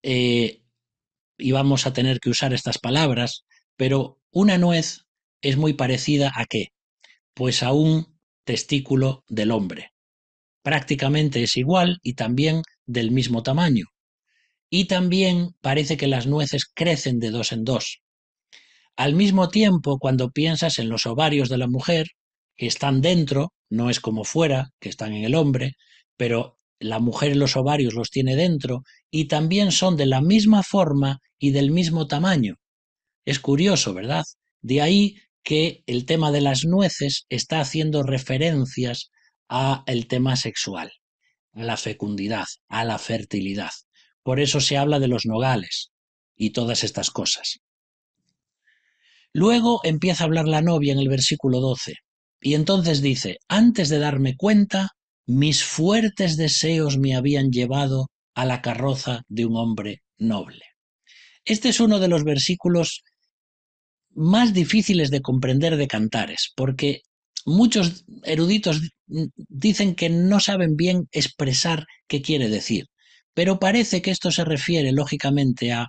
y vamos a tener que usar estas palabras, pero una nuez es muy parecida ¿a qué? Pues a un testículo del hombre. Prácticamente es igual y también del mismo tamaño. Y también parece que las nueces crecen de dos en dos. Al mismo tiempo, cuando piensas en los ovarios de la mujer, que están dentro, no es como fuera, que están en el hombre, pero la mujer los ovarios los tiene dentro y también son de la misma forma y del mismo tamaño. Es curioso, ¿verdad? De ahí que el tema de las nueces está haciendo referencias al tema sexual, a la fecundidad, a la fertilidad. Por eso se habla de los nogales y todas estas cosas. Luego empieza a hablar la novia en el versículo 12, y entonces dice: antes de darme cuenta, mis fuertes deseos me habían llevado a la carroza de un hombre noble. Este es uno de los versículos más difíciles de comprender de Cantares, porque muchos eruditos dicen que no saben bien expresar qué quiere decir, pero parece que esto se refiere lógicamente a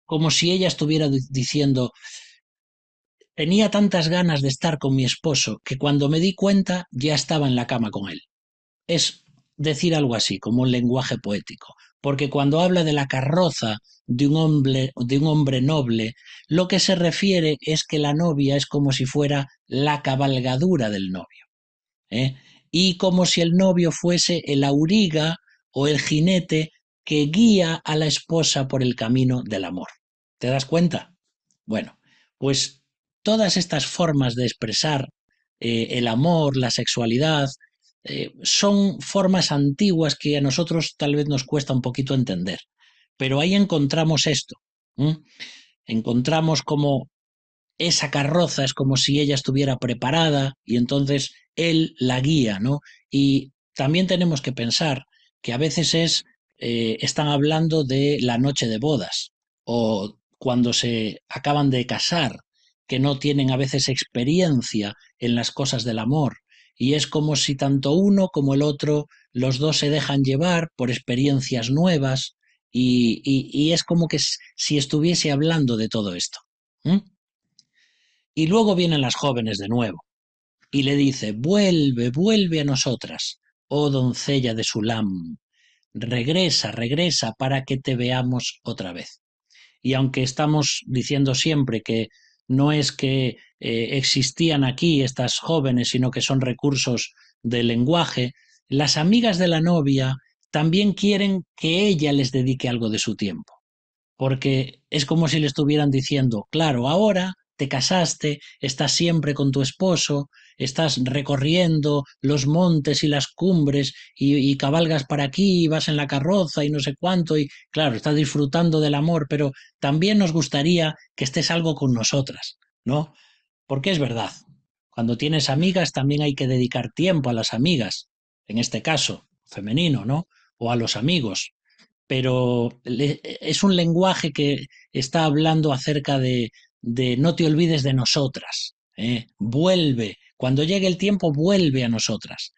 como si ella estuviera diciendo: tenía tantas ganas de estar con mi esposo que cuando me di cuenta ya estaba en la cama con él. Es decir algo así, como un lenguaje poético, porque cuando habla de la carroza de un hombre noble, lo que se refiere es que la novia es como si fuera la cabalgadura del novio, ¿eh? Y como si el novio fuese el auriga o el jinete que guía a la esposa por el camino del amor. ¿Te das cuenta? Bueno, pues todas estas formas de expresar el amor, la sexualidad, son formas antiguas que a nosotros tal vez nos cuesta un poquito entender. Pero ahí encontramos esto. Encontramos como esa carroza es como si ella estuviera preparada y entonces él la guía, ¿no? Y también tenemos que pensar que a veces están hablando de la noche de bodas o cuando se acaban de casar, que no tienen a veces experiencia en las cosas del amor. Y es como si tanto uno como el otro, los dos se dejan llevar por experiencias nuevas y es como que si estuviese hablando de todo esto. Y luego vienen las jóvenes de nuevo y le dice: vuelve, vuelve a nosotras, oh doncella de Sulam, regresa, regresa para que te veamos otra vez. Y aunque estamos diciendo siempre que no es que existían aquí estas jóvenes, sino que son recursos del lenguaje, las amigas de la novia también quieren que ella les dedique algo de su tiempo, porque es como si le estuvieran diciendo: claro, ahora te casaste, estás siempre con tu esposo, estás recorriendo los montes y las cumbres y cabalgas para aquí y vas en la carroza y no sé cuánto y claro, estás disfrutando del amor, pero también nos gustaría que estés algo con nosotras, ¿no? Porque es verdad, cuando tienes amigas también hay que dedicar tiempo a las amigas, en este caso, femenino, ¿no? O a los amigos, pero es un lenguaje que está hablando acerca de no te olvides de nosotras, vuelve, cuando llegue el tiempo vuelve a nosotras.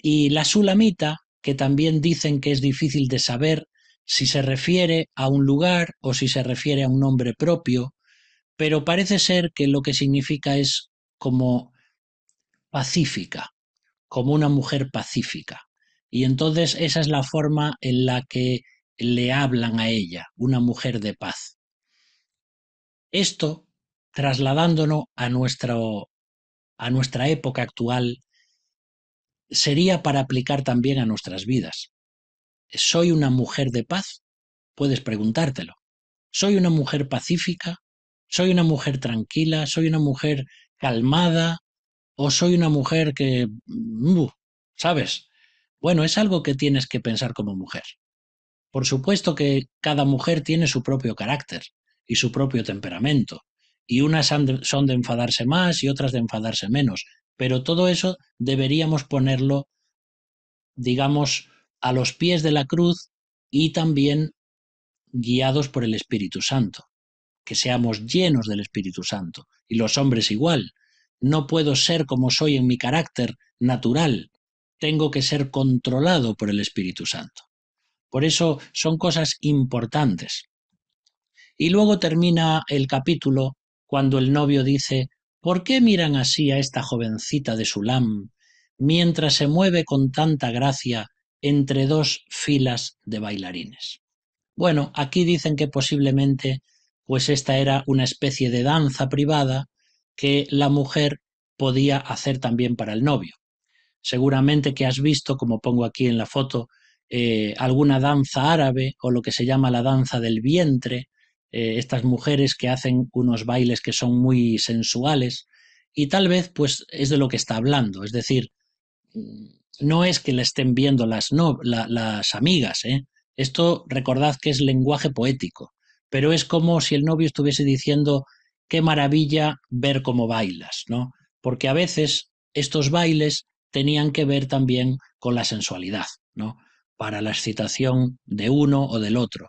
Y la sulamita, que también dicen que es difícil de saber si se refiere a un lugar o si se refiere a un nombre propio, pero parece ser que lo que significa es como pacífica, como una mujer pacífica. Y entonces esa es la forma en la que le hablan a ella, una mujer de paz. Esto trasladándonos a nuestra época actual, sería para aplicar también a nuestras vidas. ¿Soy una mujer de paz? Puedes preguntártelo. ¿Soy una mujer pacífica? ¿Soy una mujer tranquila? ¿Soy una mujer calmada? ¿O soy una mujer que... ¿sabes? Bueno, es algo que tienes que pensar como mujer. Por supuesto que cada mujer tiene su propio carácter y su propio temperamento, y unas son de enfadarse más y otras de enfadarse menos, pero todo eso deberíamos ponerlo, digamos, a los pies de la cruz y también guiados por el Espíritu Santo, que seamos llenos del Espíritu Santo, y los hombres igual. No puedo ser como soy en mi carácter natural, tengo que ser controlado por el Espíritu Santo. Por eso son cosas importantes. Y luego termina el capítulo cuando el novio dice: ¿por qué miran así a esta jovencita de Sulam mientras se mueve con tanta gracia entre dos filas de bailarines? Bueno, aquí dicen que posiblemente pues esta era una especie de danza privada que la mujer podía hacer también para el novio. Seguramente que has visto, como pongo aquí en la foto, alguna danza árabe o lo que se llama la danza del vientre, estas mujeres que hacen unos bailes que son muy sensuales, y tal vez pues es de lo que está hablando, es decir, no es que le estén viendo las amigas, ¿eh? Esto recordad que es lenguaje poético, pero es como si el novio estuviese diciendo: qué maravilla ver cómo bailas, ¿no? Porque a veces estos bailes tenían que ver también con la sensualidad, ¿no? Para la excitación de uno o del otro.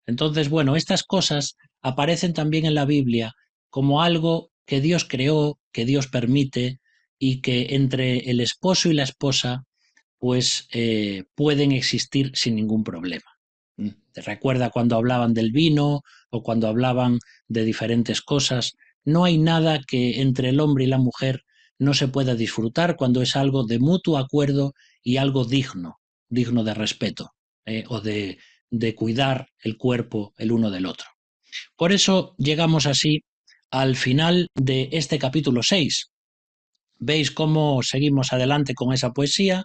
Entonces, bueno, estas cosas aparecen también en la Biblia como algo que Dios creó, que Dios permite, y que entre el esposo y la esposa pues pueden existir sin ningún problema. ¿Te recuerda cuando hablaban del vino o cuando hablaban de diferentes cosas? No hay nada que entre el hombre y la mujer no se pueda disfrutar cuando es algo de mutuo acuerdo y algo digno, digno de respeto, o de cuidar el cuerpo el uno del otro. Por eso llegamos así al final de este capítulo 6. Veis cómo seguimos adelante con esa poesía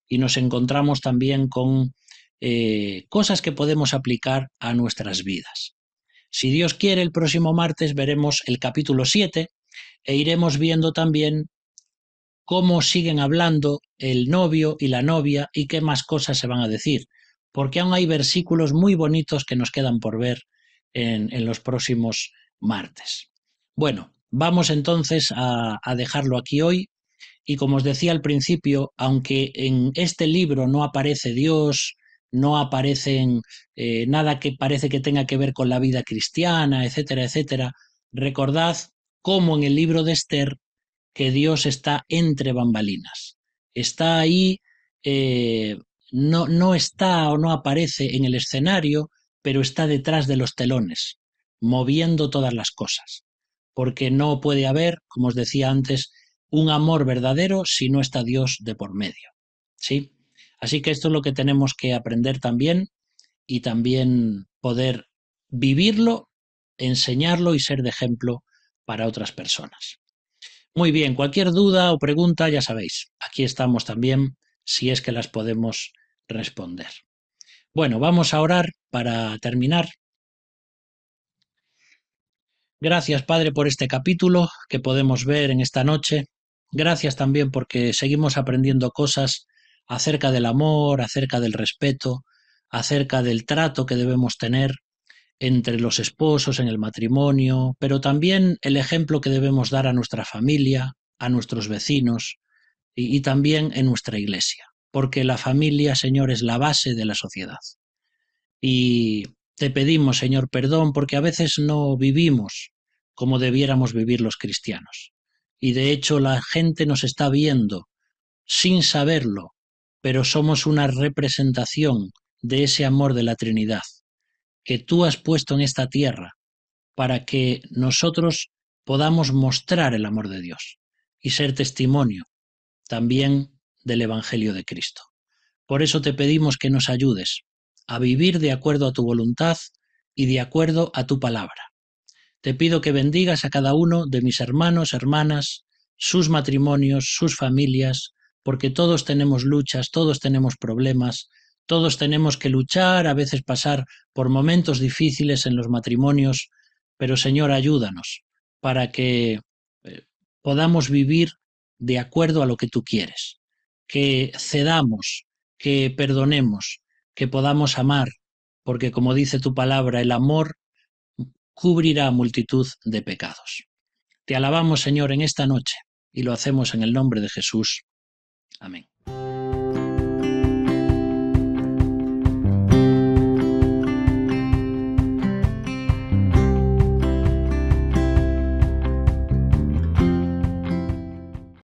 y nos encontramos también con cosas que podemos aplicar a nuestras vidas. Si Dios quiere, el próximo martes veremos el capítulo 7 e iremos viendo también cómo siguen hablando el novio y la novia y qué más cosas se van a decir, porque aún hay versículos muy bonitos que nos quedan por ver en los próximos martes. Bueno, vamos entonces a dejarlo aquí hoy. Y como os decía al principio, aunque en este libro no aparece Dios, no aparecen nada que parece que tenga que ver con la vida cristiana, etcétera, etcétera, recordad cómo en el libro de Esther que Dios está entre bambalinas. Está ahí, no está o no aparece en el escenario, pero está detrás de los telones, moviendo todas las cosas. Porque no puede haber, como os decía antes, un amor verdadero si no está Dios de por medio. ¿Sí? Así que esto es lo que tenemos que aprender también y también poder vivirlo, enseñarlo y ser de ejemplo para otras personas. Muy bien, cualquier duda o pregunta, ya sabéis, aquí estamos también si es que las podemos responder. Bueno, vamos a orar para terminar. Gracias, Padre, por este capítulo que podemos ver en esta noche. Gracias también porque seguimos aprendiendo cosas acerca del amor, acerca del respeto, acerca del trato que debemos tener entre los esposos en el matrimonio, pero también el ejemplo que debemos dar a nuestra familia, a nuestros vecinos y también en nuestra iglesia, porque la familia, Señor, es la base de la sociedad. Y te pedimos, Señor, perdón porque a veces no vivimos como debiéramos vivir los cristianos. Y de hecho la gente nos está viendo sin saberlo, pero somos una representación de ese amor de la Trinidad que tú has puesto en esta tierra para que nosotros podamos mostrar el amor de Dios y ser testimonio también del Evangelio de Cristo. Por eso te pedimos que nos ayudes a vivir de acuerdo a tu voluntad y de acuerdo a tu palabra. Te pido que bendigas a cada uno de mis hermanos, hermanas, sus matrimonios, sus familias, porque todos tenemos luchas, todos tenemos problemas, todos tenemos que luchar, a veces pasar por momentos difíciles en los matrimonios, pero Señor, ayúdanos para que podamos vivir de acuerdo a lo que tú quieres, que cedamos, que perdonemos, que podamos amar, porque como dice tu palabra, el amor cubrirá multitud de pecados. Te alabamos, Señor, en esta noche y lo hacemos en el nombre de Jesús. Amén.